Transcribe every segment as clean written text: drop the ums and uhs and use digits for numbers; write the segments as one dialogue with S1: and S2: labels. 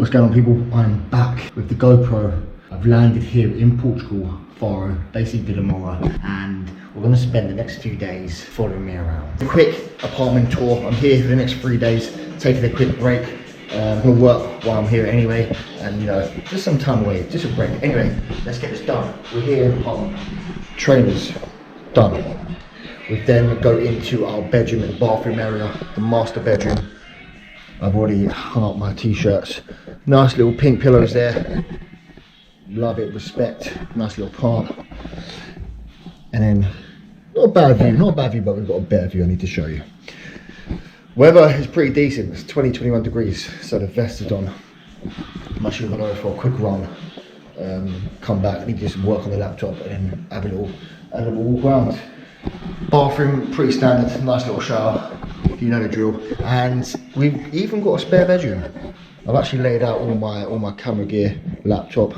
S1: What's going on, people? I'm back with the GoPro. I've landed here in Portugal, Faro, basically Villamora, and we're going to spend the next few days following me around. A quick apartment tour. I'm here for the next 3 days, taking a quick break. I'm going to work while I'm here anyway, and you know, just some time away, just a break. Anyway, let's get this done. We're here in apartment. Trainers, done. We then go into our bedroom and bathroom area, the master bedroom. I've already hung up my t-shirts. Nice little pink pillows there. Love it, respect. Nice little plant. And then, not a bad view, but we've got a better view I need to show you. Weather is pretty decent. It's 20-21 degrees, so the vest is on. I'm actually going to go for a quick run. Come back, I need to do some work on the laptop and then have a little walk around. Bathroom, pretty standard, nice little shower. You know the drill. And we've even got a spare bedroom. I've actually laid out all my camera gear, laptop,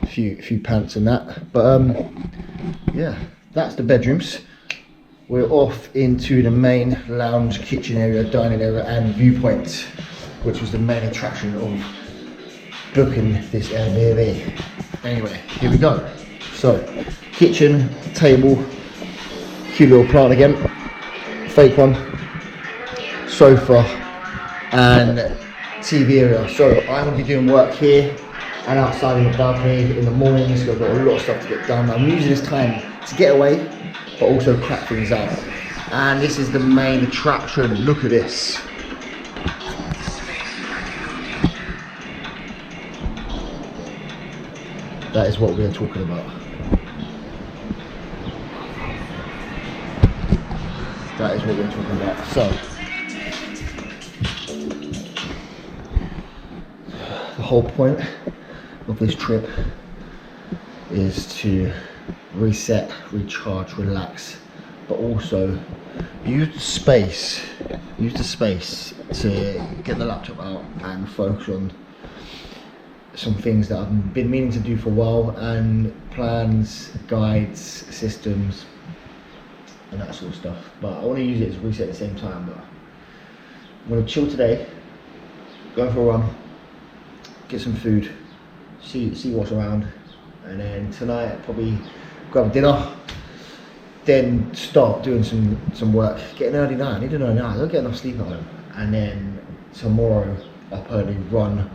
S1: a few pants and that. But yeah, that's the bedrooms. We're off into the main lounge, kitchen area, dining area, and viewpoint, which was the main attraction of booking this Airbnb. Anyway, here we go. So, kitchen, table, cute little plant again, fake one, sofa, and TV area. So I'm going to be doing work here and outside in the balcony in the mornings. I've got a lot of stuff to get done. I'm using this time to get away, but also crack things out. And this is the main attraction. Look at this. That is what we're talking about. That is what we're talking about. So, the whole point of this trip is to reset, recharge, relax, but also use the space to get the laptop out and focus on some things that I've been meaning to do for a while, and plans, guides, systems, and that sort of stuff. But I want to use it as a reset at the same time. But I'm going to chill today, go for a run, get some food, see what's around, and then tonight I'll probably grab a dinner, then start doing some work, get an early night. I need an early night, I don't get enough sleep at home. And then tomorrow I'll probably run,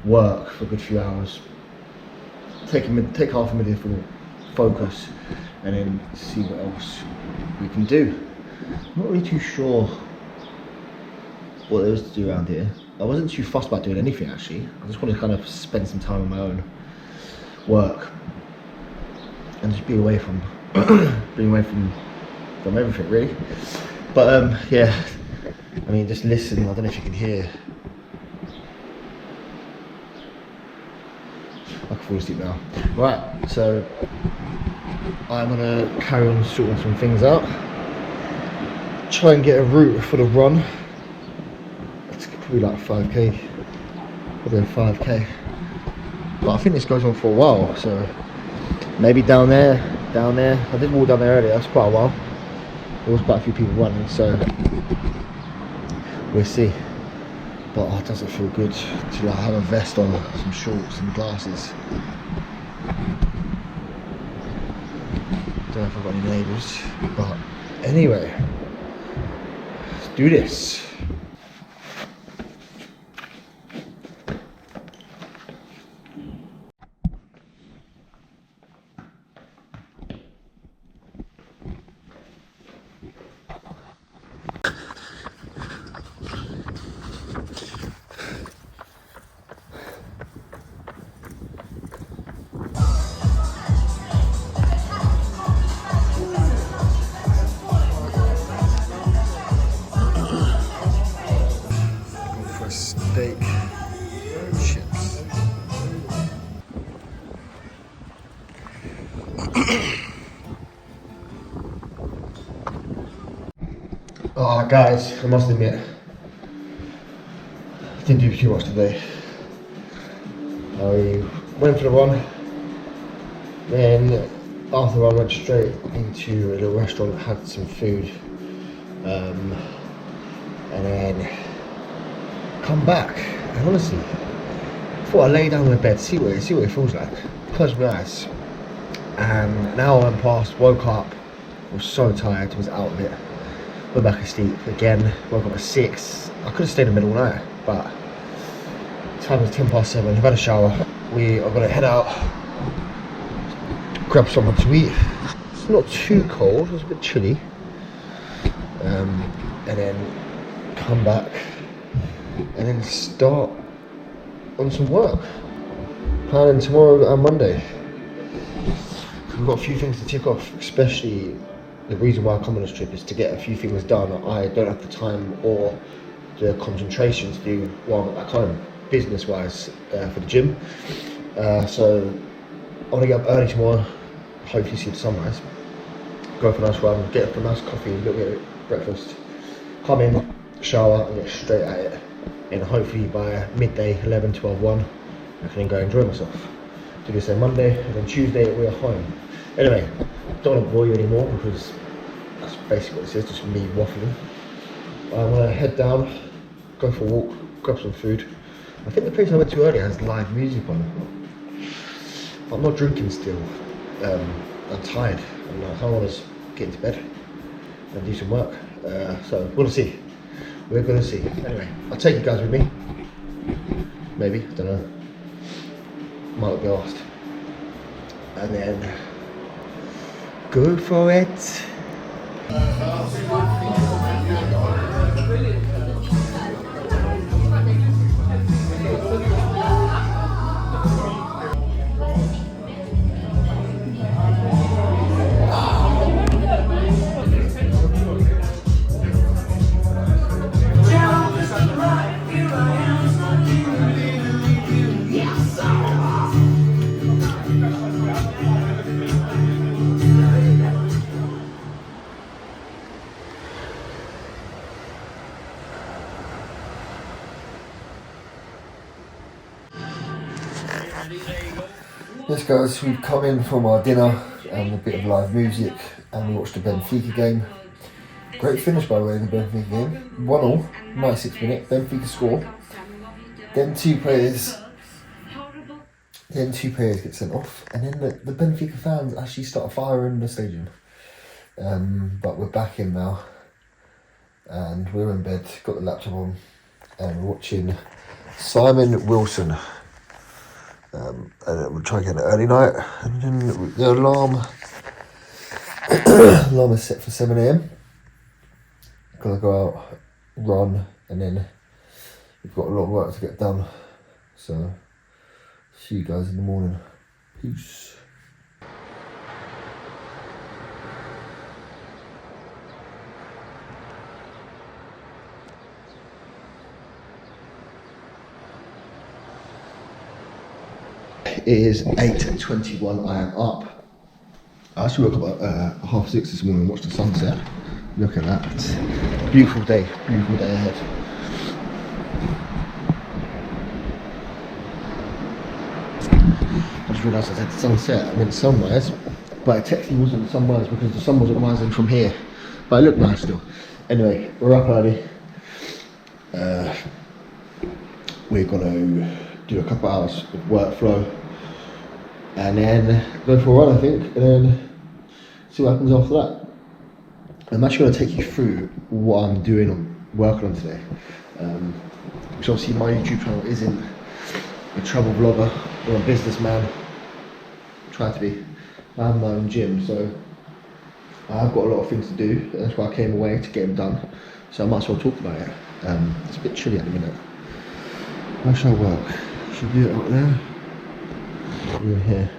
S1: work for a good few hours, take half a minute for focus, and then see what else we can do. I'm not really too sure what there is to do around here. I wasn't too fussed about doing anything actually. I just wanted to kind of spend some time on my own, work, and just be away from from everything really. But yeah, I mean, just listen. I don't know if you can hear. I can fall asleep now. Right, so I'm gonna carry on sorting some things out. Try and get a route for the run. It's probably like 5k, probably a 5k. But I think this goes on for a while, so maybe down there. I did walk down there earlier, that's quite a while. There was quite a few people running, so we'll see. But oh, it doesn't feel good to like, have a vest on, some shorts and glasses. Don't know if I've got any neighbours, but anyway, let's do this. Steak, chips. Oh guys, I must admit, I didn't do too much today. I went for the run, then after I went straight into a little restaurant, had some food, and then come back. And honestly, thought I'd lay down in the bed, see what it feels like. Close my eyes. And an hour went past, woke up, was so tired, was out of it. Went back asleep again, woke up at 6. I could have stayed in the middle all night, but time was 7:10. I've had a shower. We are gonna head out, grab something to eat. It's not too cold, it's a bit chilly. And then come back and then start on some work. Planning tomorrow and Monday. We've got a few things to tick off, especially the reason why I come on this trip is to get a few things done. I don't have the time or the concentration to do while I'm back home, business-wise, for the gym. So I want to get up early tomorrow, hopefully see the sunrise, go for a nice run, get up for a nice coffee, a little bit of breakfast, come in, shower and get straight at it. And hopefully by midday, 11, 12, 1, I can then go enjoy myself. Do this on Monday, and then Tuesday we're home. Anyway, don't want to bore you anymore because that's basically what this is, just me waffling. I'm going to head down, go for a walk, grab some food. I think the place I went to earlier has live music on. But I'm not drinking still. I'm tired and I kind of want to get into bed and do some work. So we'll see. We're going to see. Anyway, I'll take you guys with me. Maybe, I don't know. Might not be asked. And then go for it. Yes guys, we've come in from our dinner and a bit of live music and we watched the Benfica game. Great finish by the way in the Benfica game. 1-1, 96th minute, Benfica score. Then two players get sent off and then the Benfica fans actually start a fire in the stadium. But we're back in now and we're in bed, got the laptop on and we're watching Simon Wilson. And we'll try and get an early night, and then the alarm is set for 7 AM. Gotta go out, run, and then we've got a lot of work to get done. So, see you guys in the morning. Peace. It is 8:21, I am up. I actually woke up at 6:30 this morning and watched the sunset. Look at that. Beautiful day ahead. I just realised I said sunset, I meant sunrise, but it technically wasn't sunrise because the sun wasn't rising from here. But it looked nice still. Anyway, we're up early. We're gonna do a couple hours of workflow. And then go for a run, I think, and then see what happens after that. I'm actually going to take you through what I'm working on today. Because obviously my YouTube channel isn't a travel vlogger or a businessman. I try to be. I have my own gym, so I've got a lot of things to do. That's why I came away to get them done. So I might as well talk about it. It's a bit chilly at the minute. Where shall I work? Should I do it out there? In here.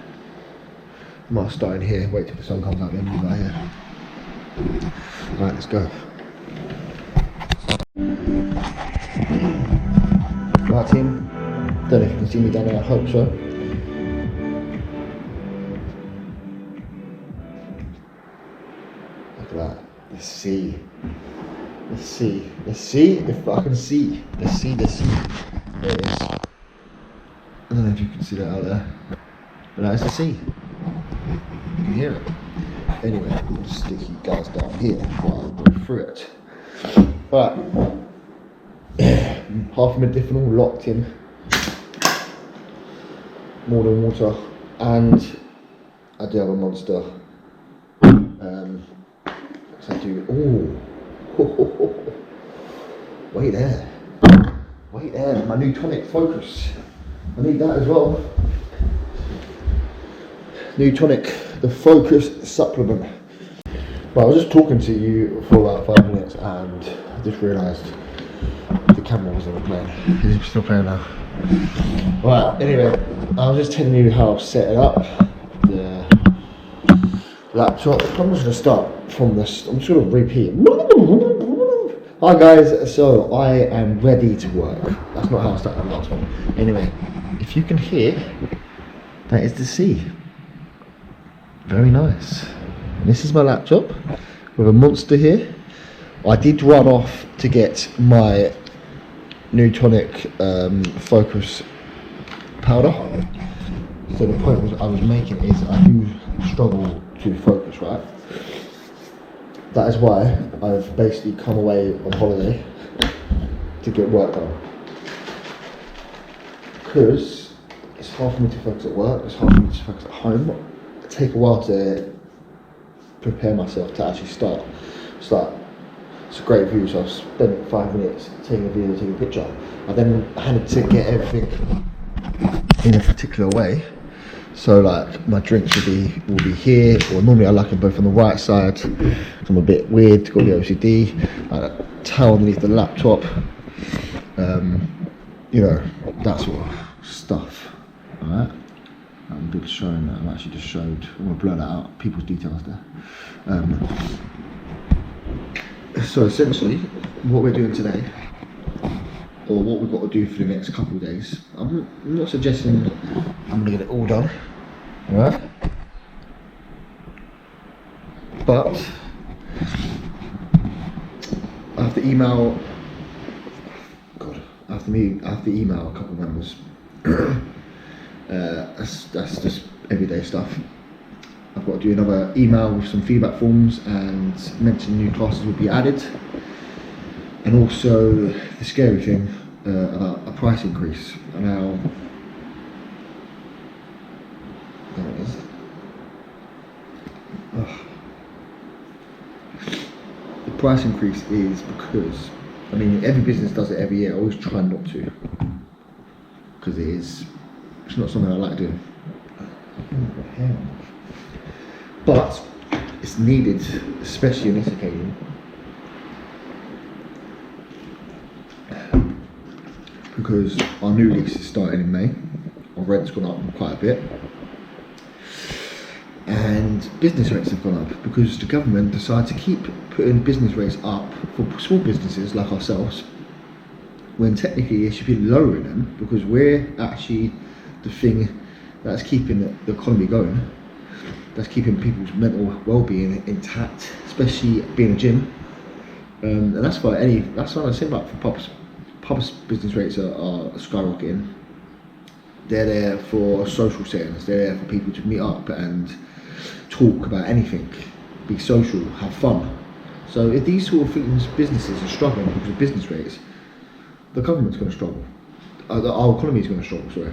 S1: I might start in here, wait till the sun comes out, then move out here. Right, let's go. Right team, don't know if you can see me down there, I hope so. Look at that, the sea. The sea, if I can see. The sea. There it is. I don't know if you can see that out there. But that is the sea. You can hear it. Anyway, we'll just stick you guys down here while I go through it. Right. Half a minute different, all locked in. more than water, and I do have a Monster. So I do. Wait there, my new tonic Focus. I need that as well. New tonic, the Focus supplement. Well, I was just talking to you for about 5 minutes and I just realised the camera wasn't playing. Is it still playing now? Right, anyway, I was just telling you how I've set it up. The laptop. I'm just going to start from this. I'm just going to repeat. Hi guys, so I am ready to work. That's not how I started the last one. Anyway, if you can hear, that is the sea. Very nice. And this is my laptop with a Monster here. I did run off to get my new tonic Focus powder. So the point I was making is I do struggle to focus, right? That is why I've basically come away on holiday to get work done. Because it's hard for me to focus at work, it's hard for me to focus at home. It takes a while to prepare myself to actually start. It's a great view, so I spent 5 minutes taking a video, taking a picture. I then had to get everything in a particular way. So like my drinks will be here, or normally I like them both on the right side. So I'm a bit weird, got the OCD. Towel underneath the laptop, you know, that sort of stuff. Alright, I'm just showing that. I'm actually just showed. I'm gonna blur that out. People's details there. So essentially, what we're doing today, or what we've got to do for the next couple of days, I'm not suggesting I'm going to get it all done, alright? But I have to email a couple of members. That's just everyday stuff. I've got to do another email with some feedback forms and mention new classes will be added. And also the scary thing about a price increase. Now, there it is. The price increase is because, I mean, every business does it every year. I always try not to, because it's not something I like doing. But it's needed, especially on this occasion, because our new lease is starting in May. Our rent's gone up quite a bit, and business rates have gone up because the government decided to keep putting business rates up for small businesses like ourselves, when technically they should be lowering them, because we're actually the thing that's keeping the economy going, that's keeping people's mental well-being intact, especially being a gym. And that's why I say about for pubs business rates are skyrocketing. They're there for social settings, they're there for people to meet up and talk about anything, be social, have fun. So if these sort of things, businesses are struggling because of business rates, the government's going to struggle. Our economy is going to struggle, sorry.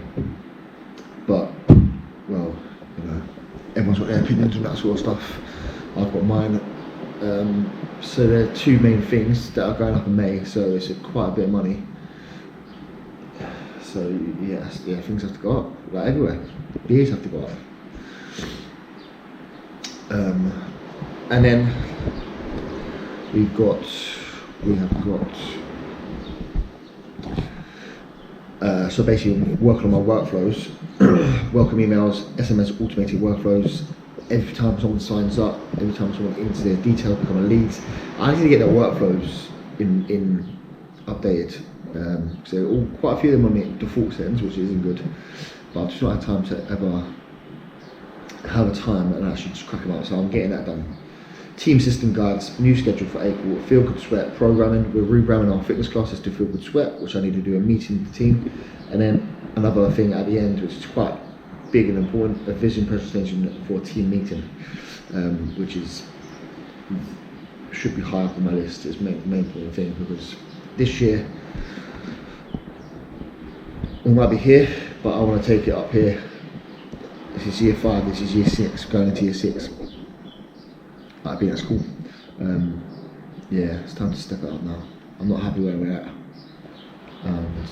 S1: But, well, you know, everyone's got their opinions on that sort of stuff. I've got mine. So there are two main things that are going up in May, so it's quite a bit of money. So yeah, things have to go up, like everywhere. Beers have to go up. And then we have got so basically working on my workflows, welcome emails, SMS automated workflows. Every time someone signs up, every time someone enters their details, become a lead, I need to get their workflows in updated. So quite a few of them on the default settings, which isn't good. But I've just not had time to ever have a time and actually just crack them out. So I'm getting that done. Team system guides, new schedule for April, Feel Good Sweat programming. We're rebranding our fitness classes to Feel Good Sweat, which I need to do a meeting with the team. And then another thing at the end, which is quite big and important, a vision presentation for a team meeting, which should be high up on my list. It's the main important thing, because this year we might be here, but I want to take it up here This is year 5, this is year 6, going into year 6. I think that's cool. Yeah, it's time to step it up now. I'm not happy where we're at.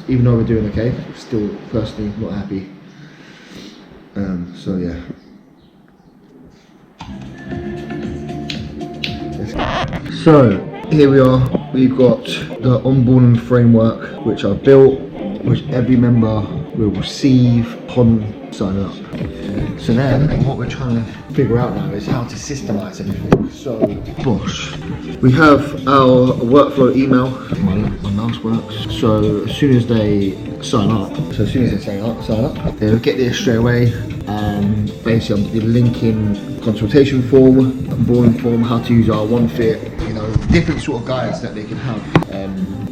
S1: Even though we're doing okay, still personally not happy. So yeah. So here we are. We've got the onboarding framework which I've built, which every member will receive upon signing up. So then what we're trying to figure out now is how to systemize everything. So bosh, we have our workflow email. My mouse works. So as soon as they sign up, they'll get this straight away. Basically I'm linking consultation form, onboarding form, how to use our OneFit, you know, different sort of guides that they can have,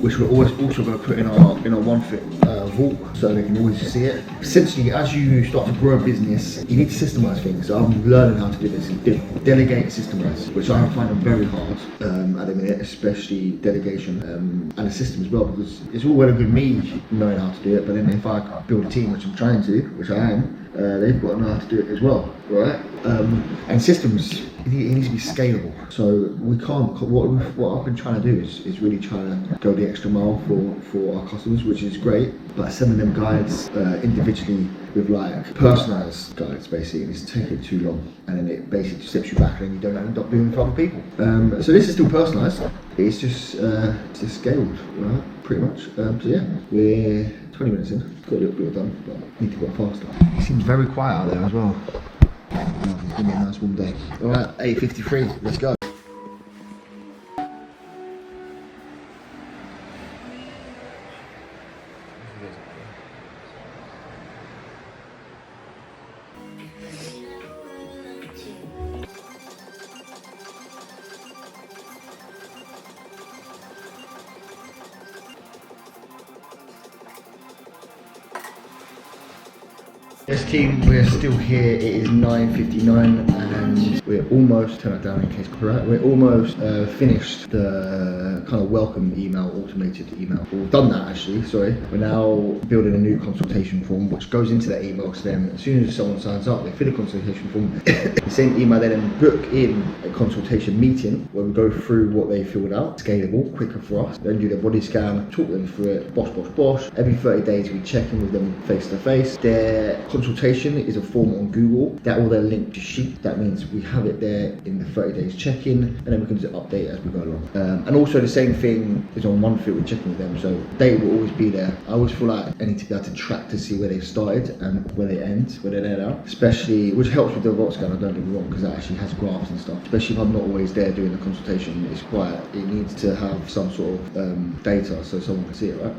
S1: which we're always also going to put in our OneFit vault, so they can always see it. Essentially, as you start to grow a business, you need to systemize things. So I'm learning how to do this, delegate and systemize, which I find very hard at the minute, especially delegation and a system as well, because it's all well and good me knowing how to do it, but then if I build a team, which I'm trying to, which I am, they've got to know how to do it as well, right? And systems, it needs to be scalable. So we can't, what I've been trying to do is really trying to go the extra mile for our customers, which is great, but sending them guides individually with like personalised guides basically, it's taking too long, and then it basically steps you back and then you don't end up doing it for other people. So this is still personalised, it's just scaled, right? Pretty much. So yeah, we're 20 minutes in, got a little bit done, but need to go faster. It seems very quiet out there as well. It's gonna be a nice warm day. Alright, 8:53, let's go. Yes team, we're still here, it is 9:59 and we're almost, turn it down in case correct, we're almost finished the kind of welcome email, automated email. We've done that actually, sorry. We're now building a new consultation form which goes into that email, so then as soon as someone signs up, they fill a consultation form, the same email, they then book in a consultation meeting where we go through what they filled out, scalable, quicker for us, then do their body scan, talk them through it, bosh. Every 30 days we check in with them face to face. Their consultation is a form on Google that will then link to Sheet. That means we have it there in the 30 days check-in, and then we can just update it as we go along. And also the same thing is on OneFit, we're checking with them, so they will always be there. I always feel like I need to be able to track to see where they've started and where they end, where they're there now. Especially, which helps with the vault scanner, don't get me wrong, because that actually has graphs and stuff. Especially if I'm not always there doing the consultation, it needs to have some sort of data so someone can see it, right?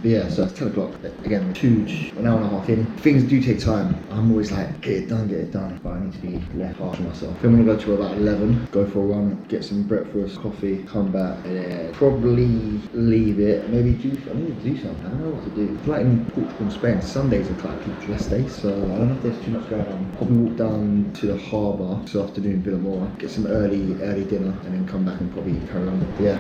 S1: But yeah, so it's 10 o'clock. Again, an hour and a half in. Things do take time. I'm always like, get it done, but I need to be less harsh on myself. I'm gonna go to about 11, go for a run, get some breakfast, coffee, come back, and then probably leave it, maybe I need to do something, I don't know what to do. It's like in Portugal and Spain, Sundays are like rest days, so I don't know if there's too much going on. Probably walk down to the harbour this afternoon, Villamora, get some early dinner, and then come back and probably carry on. Yeah,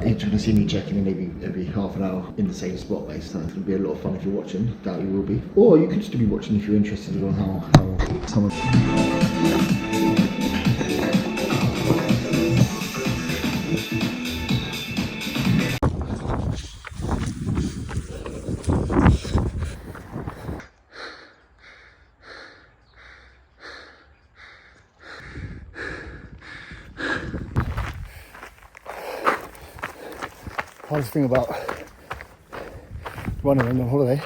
S1: you're trying to see me checking in maybe every half an hour in the same spot, basically. So it's gonna be a lot of fun if you're watching, doubt you will be. Or you could still be watching if you're interested on how someone... Hardest thing about running on holiday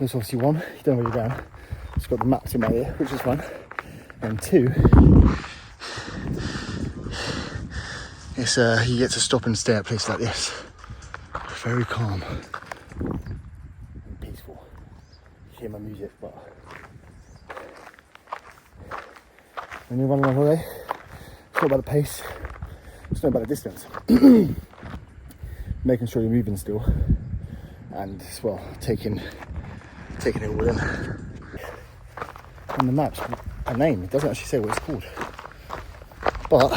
S1: is obviously one, you don't know where you're going. It's got the maps in my ear, which is fun. And two, it's you get to stop and stay at a place like this. Very calm and peaceful. You hear my music, but when you're running on holiday, it's not about the pace, it's not about the distance. Making sure you're moving still, and as well taking it all in. On the maps, a name, it doesn't actually say what it's called, but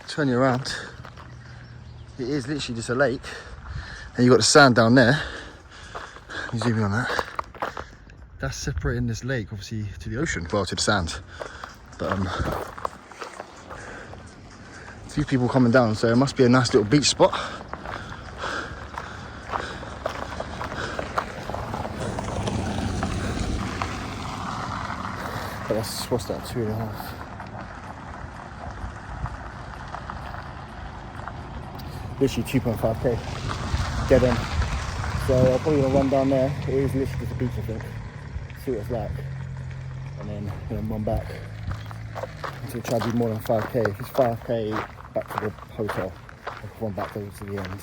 S1: turn you around, it is literally just a lake, and you've got the sand down there. You zoom in on that, that's separating this lake obviously to the ocean, well, to the sand. But a few people coming down, so it must be a nice little beach spot. But that's, what's that, 2.5? Literally 2.5k, dead end. So I'm probably gonna run down there. It is literally just a beach, I think. See what it's like, and then run back. So try to do more than 5k. If it's 5k back to the hotel, I'll run back over to the end.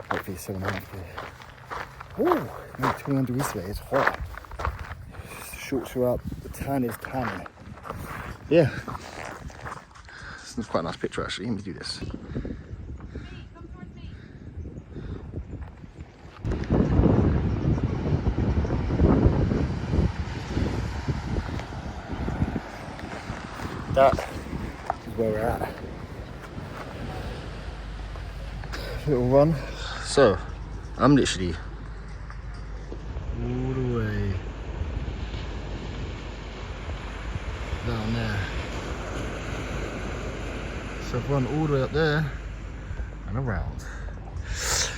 S1: Hopefully it's 7.5k. Ooh, 21 degrees today. It's hot. Shorts are up. The tan is tanning. Yeah, this is quite a nice picture actually. Let me do this. That is where we're at. Little run. So, I'm literally all the way down there. So I've run all the way up there and around. It's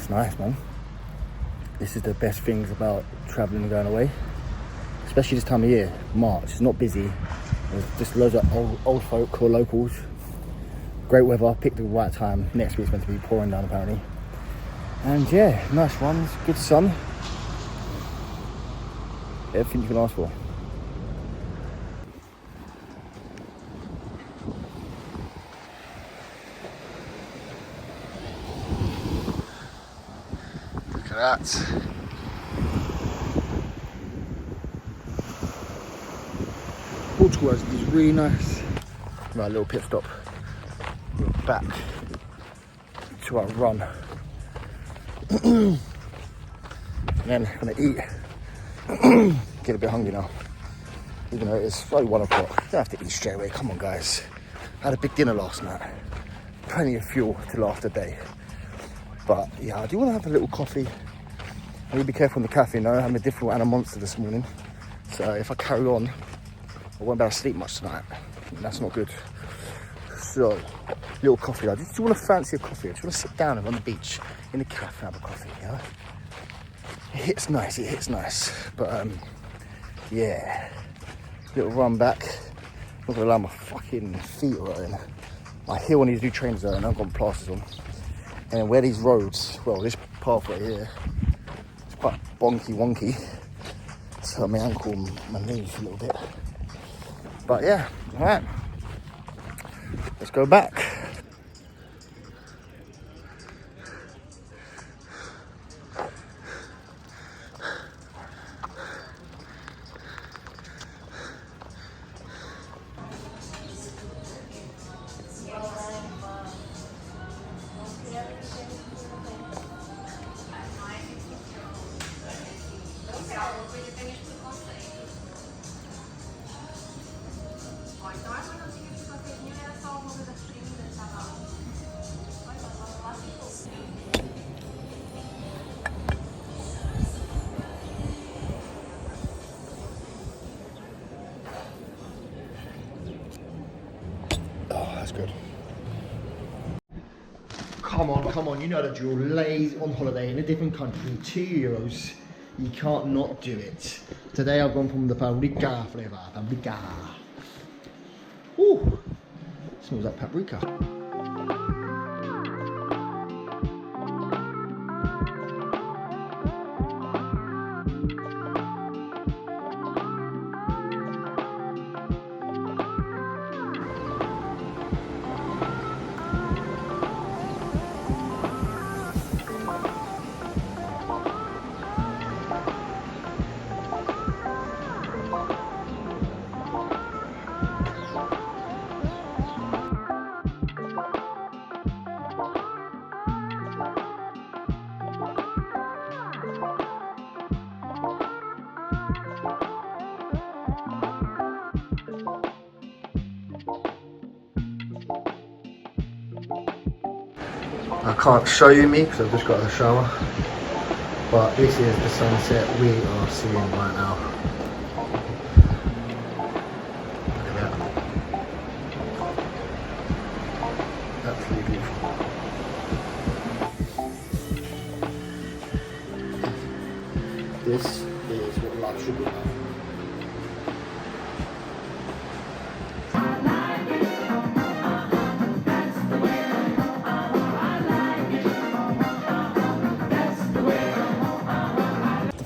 S1: nice, man. This is the best things about traveling and going away. Especially this time of year, March. It's not busy. There's just loads of old folk or locals. Great weather, picked the right time. Next week's meant to be pouring down apparently. And yeah, nice runs, good sun. Everything you can ask for. Look at that. Portugal is really nice. Right, little pit stop. We're back to our run. And then I'm gonna eat. Get a bit hungry now. Even though it's only 1 o'clock. Don't have to eat straight away. Come on, guys. I had a big dinner last night. Plenty of fuel to last the day. But yeah, I do want to have a little coffee. I need to be careful on the caffeine. I'm having a different and a monster this morning. So if I carry on, I won't be able to sleep much tonight. That's not good. So, little coffee. I just want to fancy a coffee. I just want to sit down and on the beach in the cafe and have a coffee, you know? It hits nice, it hits nice. But, yeah. Little run back. Not gonna lie, my fucking feet are hurting. My heel on these new trainers are, and I've got plasters on. And then where these roads, well, this pathway here, it's quite bonky wonky. So my ankle and my knees a little bit. But yeah, all right, let's go back. Good. Come on, you know the drill. Lays on holiday in a different country, €2. You can't not do it. Today I've gone from the paprika flavour. Paprika. Ooh, smells like paprika. I can't show you me because I've just got a shower, But this is the sunset we are seeing right now. Look at that. Absolutely beautiful. This is what life should be like.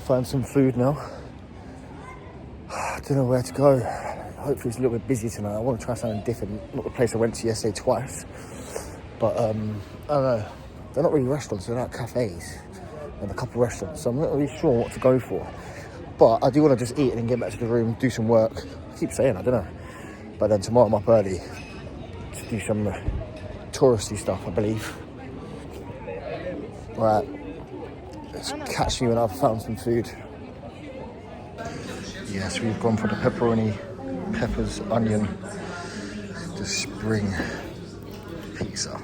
S1: Find some food now. I don't know where to go. Hopefully it's a little bit busy tonight. I want to try something different. Not the place I went to yesterday twice. But I don't know. They're not really restaurants, they're like cafes. And a couple of restaurants. So I'm not really sure what to go for. But I do want to just eat and then get back to the room, do some work. I keep saying, I don't know. But then tomorrow I'm up early to do some touristy stuff, I believe. Right. Let's catch me when I've found some food. Yes, we've gone for the pepperoni, peppers, onion, the spring pizza.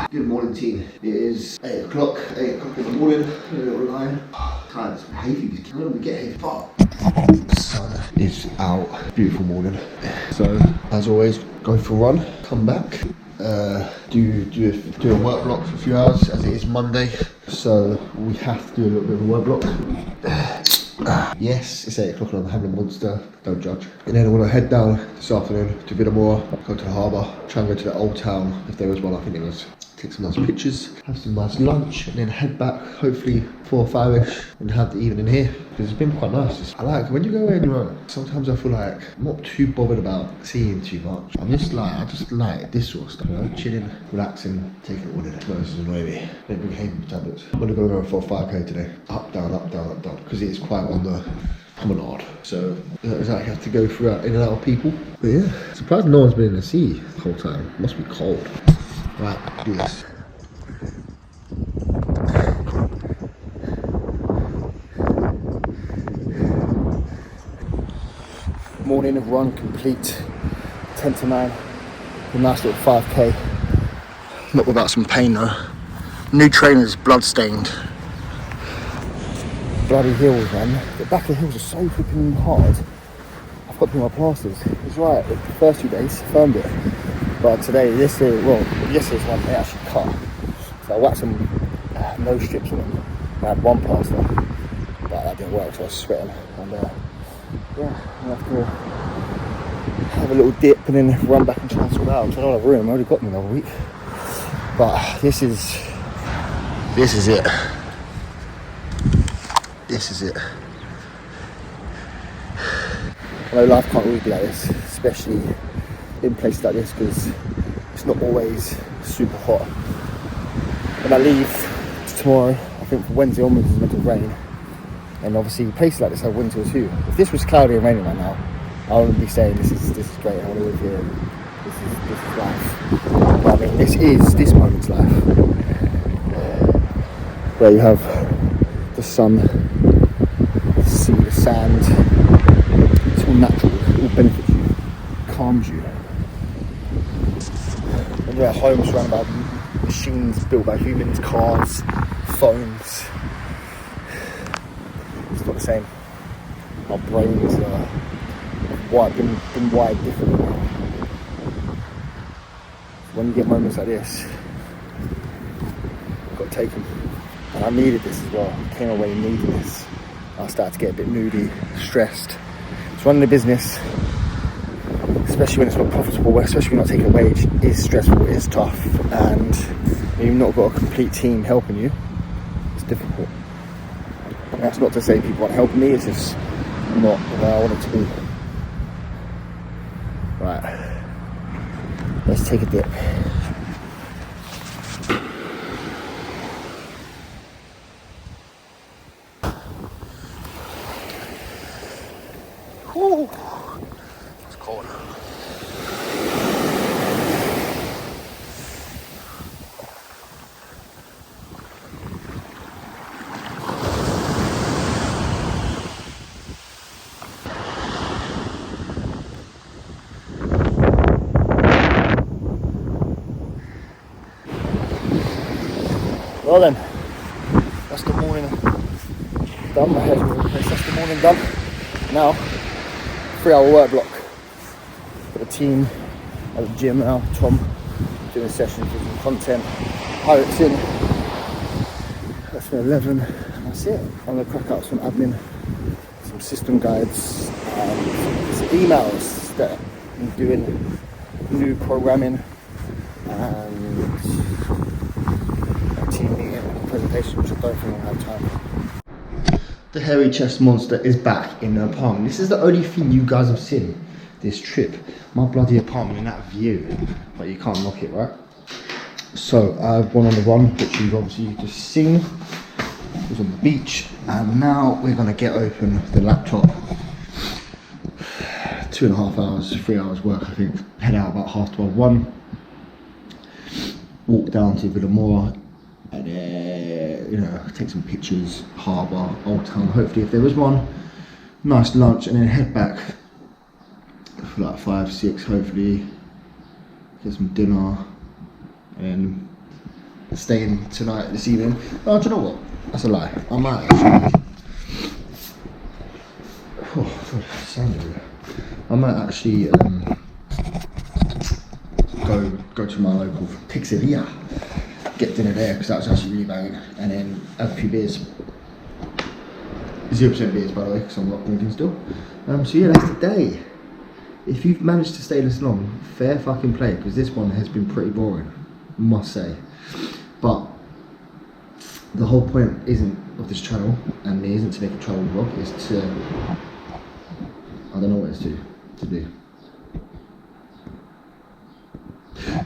S1: Good morning, team. It is 8 o'clock in the morning. A little line. Tired of some hay fever. I don't know we get hay fever. The sun is out. Beautiful morning. So, as always, go for a run, come back. Do a work block for a few hours as it is Monday, so we have to do a little bit of a work block. Yes, it's 8 o'clock and I'm having a monster, don't judge. And then I want to head down this afternoon to Villamora, go to the harbour, try and go to the old town if there was one. I think there was. Take some nice pictures, have some nice lunch, and then head back, hopefully 4 or 5ish, and have the evening here. Because it's been quite nice. I like, when you go away on your own, sometimes I feel like I'm not too bothered about seeing too much. I just like this sort of stuff, you know, chilling, relaxing, taking it all in. No, this is annoying me. Don't bring hay tablets. I'm gonna go for a 5k today. Up, down, up, down, up, down. Because it is quite on the promenade. So, it's like you have to go through in and out of people. But yeah, surprised no one's been in the sea the whole time. It must be cold. Right, do this. Morning run complete. 10 to 9. A nice little 5k. Not without some pain though. New trainers, blood stained. Bloody hills, man. The back of the hills are so flipping hard. I've got to do my plasters. It's right, the first 2 days, firmed it. But yesterday's one, they actually cut. So I whacked some nose strips on them. I had one plaster, but that didn't work, so I was sweating. And yeah, I have to have a little dip and then run back and try and sort it out. So I don't have room, I already got them another week. But this is it. This is it. I know life can't always be like this, especially in places like this, because it's not always super hot. When I leave tomorrow, I think from Wednesday onwards it's meant to rain, and obviously places like this have wind till 2. If this was cloudy and raining right now, I wouldn't be saying this is great, I want to live here, and this is life. But I mean, this moment's life, where you have the sun, the sea, the sand. It's all natural, it all benefits you, calms you. When you're at home surrounded by machines built by humans, cars, phones, it's not the same. Our brains are been wired differently. When you get moments like this, you've got to take them. And I needed this as well. I came away needing this. I started to get a bit moody, stressed. It's running a business, especially when it's not profitable, especially when you're not taking a wage, is stressful, it is tough, and when you've not got a complete team helping you, it's difficult. And that's not to say people aren't helping me, it's just not where I want it to be. Right, let's take a dip. Whew. It's cold. Well then, that's the morning done. My hair's all over the place. That's the morning done. Now, 3-hour work block. Got a team at the gym now. Tom doing sessions, doing content. Pirates in. That's for 11. And that's it. I'm gonna crack out some admin, some system guides, and some emails that I'm doing, new programming, and a team meeting and presentation, which I don't think I'll have time. The hairy chest monster is back in the apartment. This is the only thing you guys have seen this trip. My bloody apartment in that view, but you can't knock it, right? So I've gone on the run, which you've obviously just seen. It was on the beach, and now we're gonna get open the laptop. 2.5 hours, 3 hours work, I think. Head out about 12:30, 1. Walk down to Villamora, and you know, take some pictures, harbour, Old Town, hopefully if there was one. Nice lunch, and then head back for like 5, 6, hopefully. Get some dinner, and stay in tonight, this evening. Oh, do you know what? That's a lie. I might actually. I might actually go to my local pizzeria, get dinner there, because that was actually really banging, and then have a few beers. 0% beers, by the way, because I'm not drinking still. So yeah, that's the day. If you've managed to stay this long, fair fucking play, because this one has been pretty boring, must say. But the whole point of this channel, and it isn't to make a travel vlog, is to, I don't know what it's to do.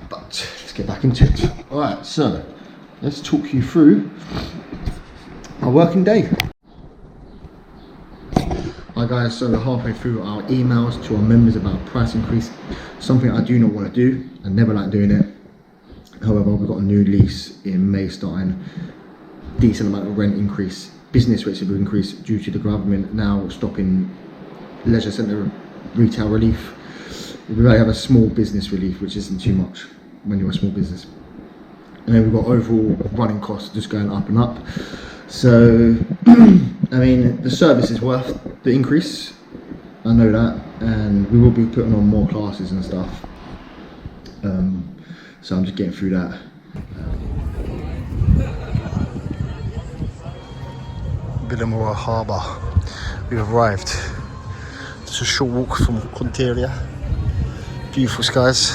S1: But let's get back into it. Alright, so let's talk you through our working day. Hi guys, so we're halfway through our emails to our members about price increase. Something I do not want to do. I never like doing it. However, we've got a new lease in May starting. Decent amount of rent increase. Business rates have increased due to the government now stopping leisure centre retail relief. We really have a small business relief, which isn't too much when you're a small business. And then we've got overall running costs just going up and up. So, I mean, the service is worth the increase. I know that, and we will be putting on more classes and stuff. So I'm just getting through that. Villamora Harbour. We've arrived. Just a short walk from Consultation. Beautiful skies.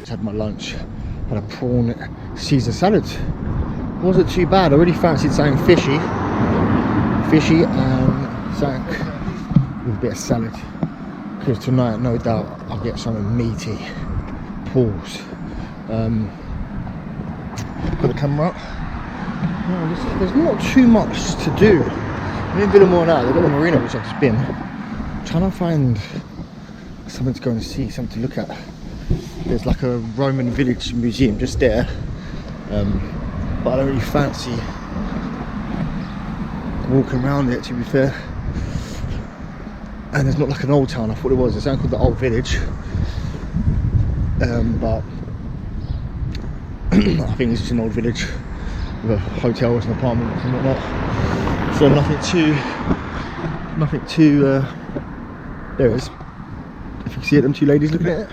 S1: Had my lunch, had a prawn Caesar salad. Wasn't too bad. I really fancied something fishy and something with a bit of salad, because tonight no doubt I'll get something meaty. Pause. Got the camera up. No, there's not too much to do. I'm in Villamora now. They've got the marina, which I've just been. I'm trying to find something to go and see, something to look at. There's like a Roman village museum just there, but I don't really fancy walking around it, to be fair. And there's not like an old town. I thought it was. It's something called the Old Village, but I think it's just an old village with a hotel and apartments and whatnot. So nothing too. There it is. If you can see it, them two ladies looking at it.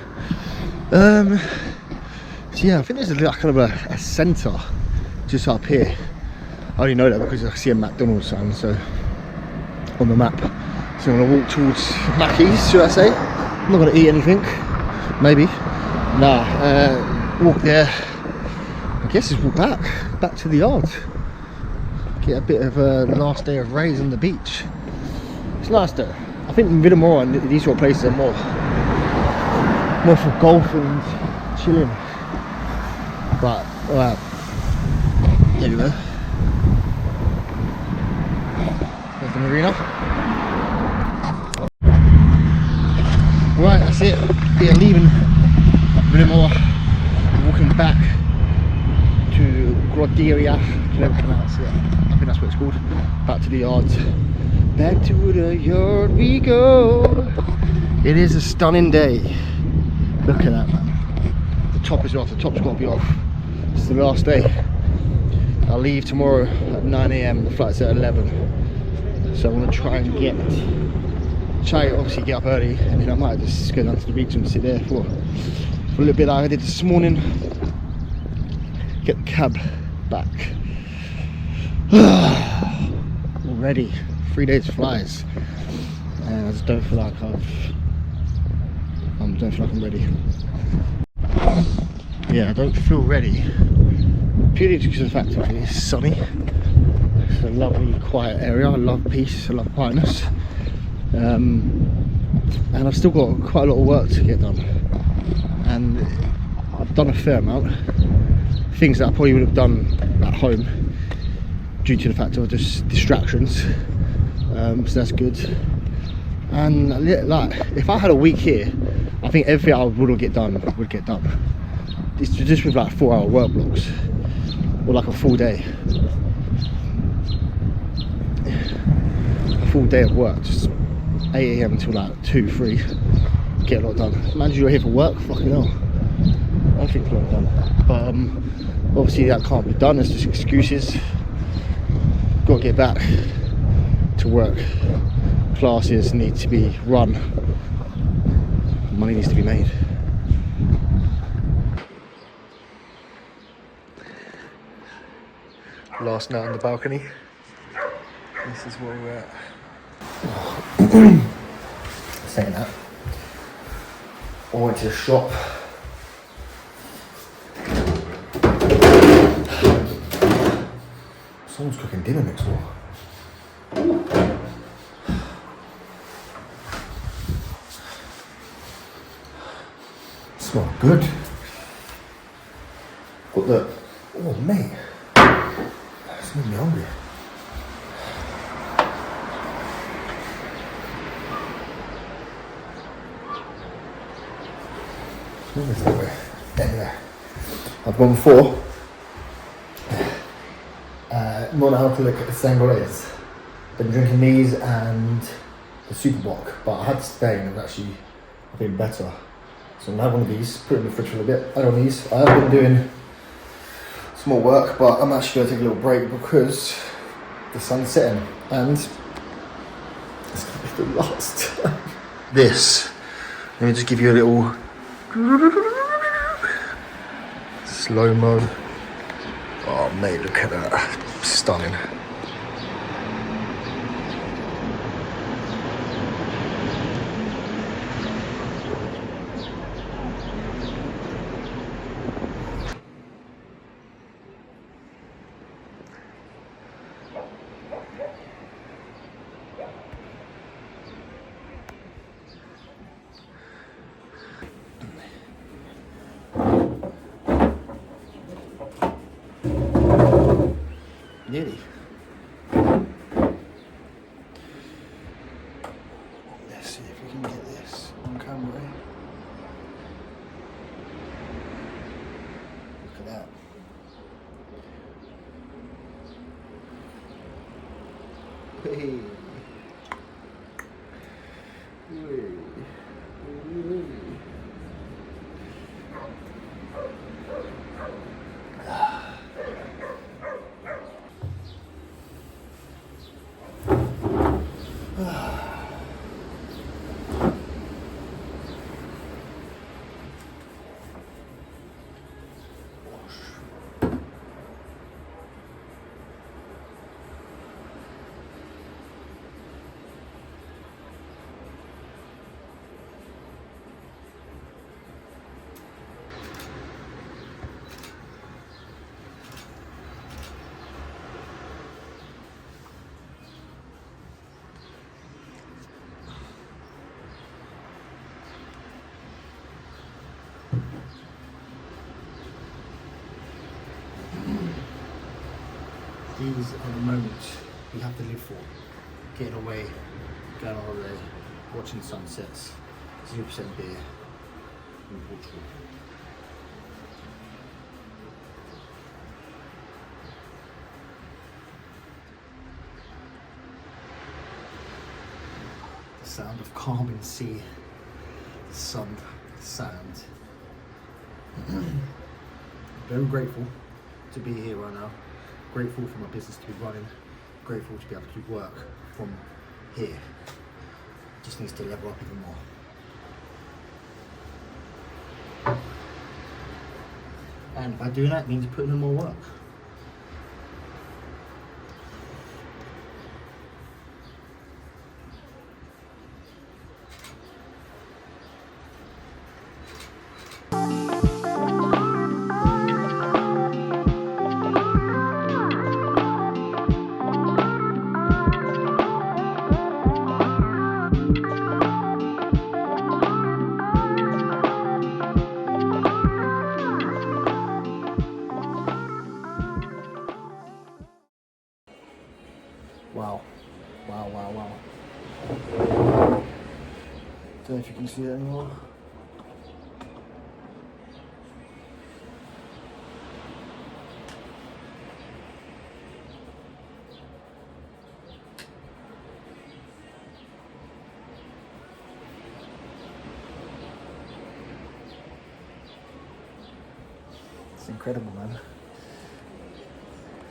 S1: So yeah, I think there's like kind of a centre just up here. I only know that because I see a McDonald's sign, so on the map. So I'm gonna walk towards Mackey's, should I say? I'm not gonna eat anything, maybe. Nah, walk there. I guess just walk back to the yard. Get a bit of a last day of rays on the beach. It's nice though. I think in Villamora and these sort of places are more for golf and chilling. But there we go. There's the marina. Right, that's it. Yeah, leaving Villamora. Welcome back to Groderia. Can never pronounce it. I think that's what it's called. Back to the yard. Back to the yard we go. It is a stunning day. Look at that, man. The top is off. The top's got to be off. It's the last day. I'll leave tomorrow at 9 AM. The flight's at 11. So I'm gonna try and obviously get up early, and then I might just go down to the beach and sit there for a little bit like I did this morning. Get the cab back. Already 3 days flies, and I just don't feel like I'm ready. Yeah, I don't feel ready. Purely because of the fact that it's sunny. It's a lovely quiet area. I love peace, I love quietness. And I've still got quite a lot of work to get done, and I've done a fair amount. Things that I probably would have done at home due to the fact of just distractions, so that's good. And like, if I had a week here, I think everything I would get done would get done. It's just with like 4-hour work blocks or like a full day. A full day of work, just 8 AM until like 2, 3, get a lot done. Imagine you're here for work, fucking hell. I don't think it's a lot done. But obviously that can't be done, it's just excuses. Got to get back to work. Classes need to be run. Money needs to be made. Last night on the balcony. This is where we're at. Saying that, I went to the shop. Someone's cooking dinner next door. Smells good. Got the, oh mate, it's made me hungry. Anyway, I've gone for non-alcoholic sangrias. Been drinking these and the Super Bock, but I had to stay and it was actually a bit better. So I'm gonna have one of these, put it in the fridge for a bit, add on these. I have been doing some more work, but I'm actually gonna take a little break because the sun's setting and it's gonna be the last. This, let me just give you a little slow-mo. Oh mate, look at that. Stunning. Nearly. Let's see if we can get this on camera. Look at that. Hey. These are the moments we have to live for. Getting away, going on holiday, watching sunsets, 0% beer in Portugal. sound of calming sea, the sun, the sand. Very grateful to be here right now. Grateful for my business to be running. Grateful to be able to do work from here. Just needs to level up even more. And by doing that, it means putting in more work. Wow. Wow, wow, wow. Don't know if you can see that anymore. It's incredible, man.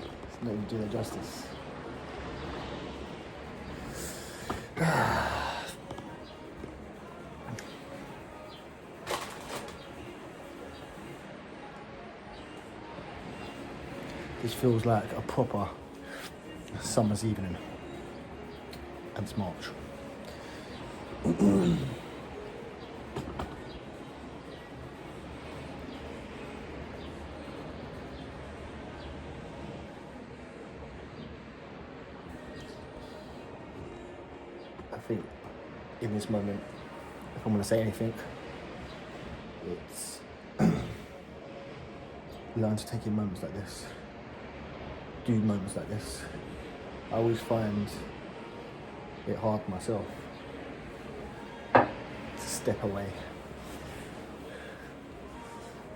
S1: It's not even doing it justice. This feels like a proper summer's evening, and it's March. I think in this moment, if I'm going to say anything, it's learn to take in moments like this. Do moments like this. I always find it hard myself to step away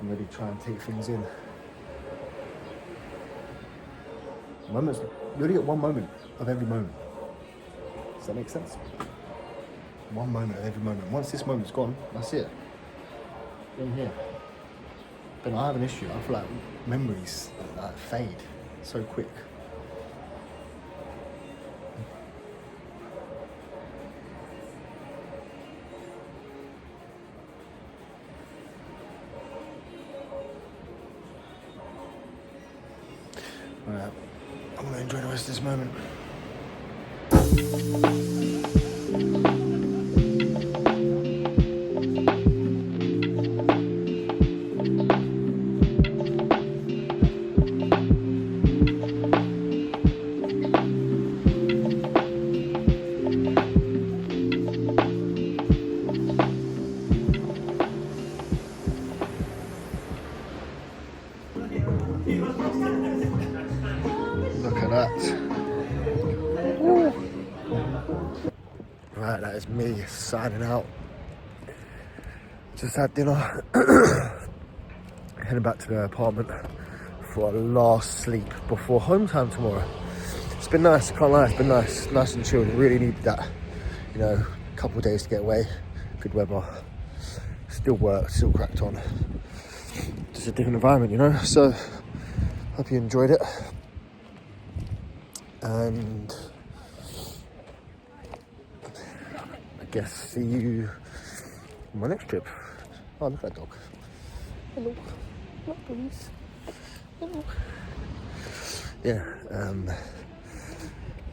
S1: and really try and take things in. Moments, you only get one moment of every moment. Does that make sense? One moment of every moment. Once this moment's gone, that's it. In here. But I have an issue. I feel like memories like fade so quick. Alright, I'm gonna enjoy the rest of this moment. Look at that. Woo. Right, that is me signing out. Just had dinner. Heading back to the apartment for a last sleep before home time tomorrow. It's been nice, I can't lie, it's been nice and chilled. Really needed that, you know, a couple of days to get away. Good weather. Still worked, still cracked on. Just a different environment, you know, so hope you enjoyed it. And I guess see you on my next trip. Oh, look at that dog. Hello. Hello, please. Hello. Yeah,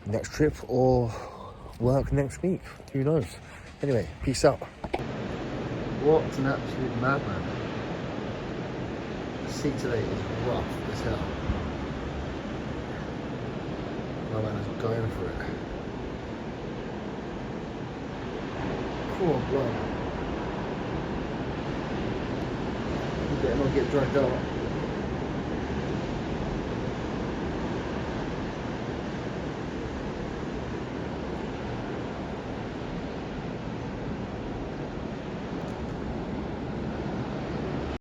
S1: next trip or work next week. Who knows? Anyway, peace out. What an absolute madman. The sea today is rough as hell. My man is going for it. Poor blood. You better not get dragged out.